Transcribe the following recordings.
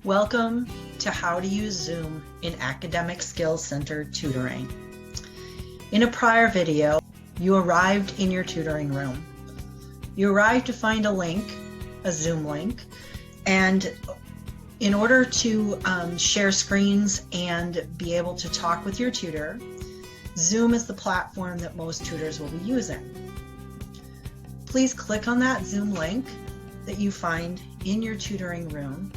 Welcome to How to Use Zoom in Academic Skills Center Tutoring. In a prior video, you arrived in your tutoring room. You arrived to find a link, a Zoom link, and in order to share screens and be able to talk with your tutor, Zoom is the platform that most tutors will be using. Please click on that Zoom link that you find in your tutoring room.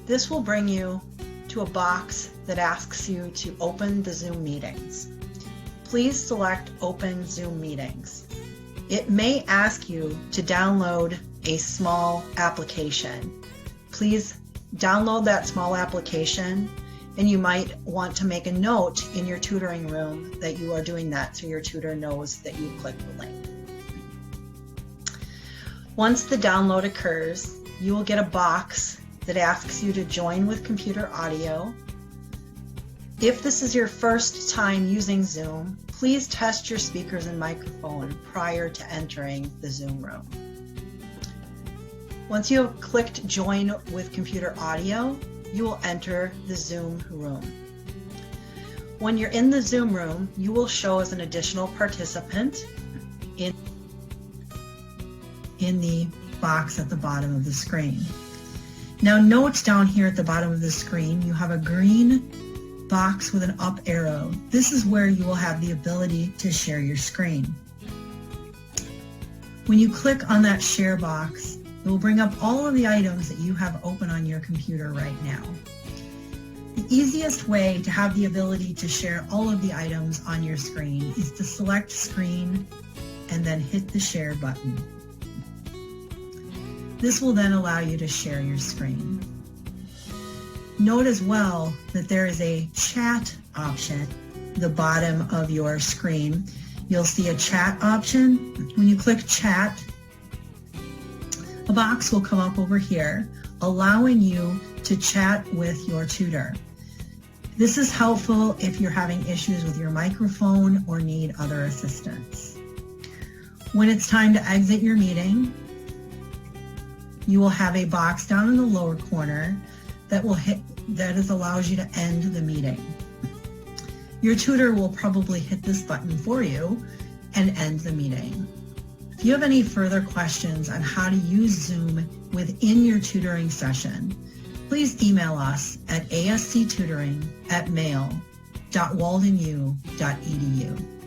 This will bring you to a box that asks you to open the Zoom meetings. Please select Open Zoom Meetings. It may ask you to download a small application. Please download that small application, and you might want to make a note in your tutoring room that you are doing that so your tutor knows that you clicked the link. Once the download occurs, you will get a box that asks you to join with computer audio. If this is your first time using Zoom, please test your speakers and microphone prior to entering the Zoom room. Once you have clicked Join with Computer Audio, you will enter the Zoom room. When you're in the Zoom room, you will show as an additional participant in the box at the bottom of the screen. Now note down here at the bottom of the screen, you have a green box with an up arrow. This is where you will have the ability to share your screen. When you click on that share box, it will bring up all of the items that you have open on your computer right now. The easiest way to have the ability to share all of the items on your screen is to select Screen and then hit the Share button. This will then allow you to share your screen. Note as well that there is a chat option at the bottom of your screen. You'll see a chat option. When you click chat, a box will come up over here, allowing you to chat with your tutor. This is helpful if you're having issues with your microphone or need other assistance. When it's time to exit your meeting, you will have a box down in the lower corner that allows you to end the meeting. Your tutor will probably hit this button for you and end the meeting. If you have any further questions on how to use Zoom within your tutoring session, please email us at asctutoring@mail.waldenu.edu.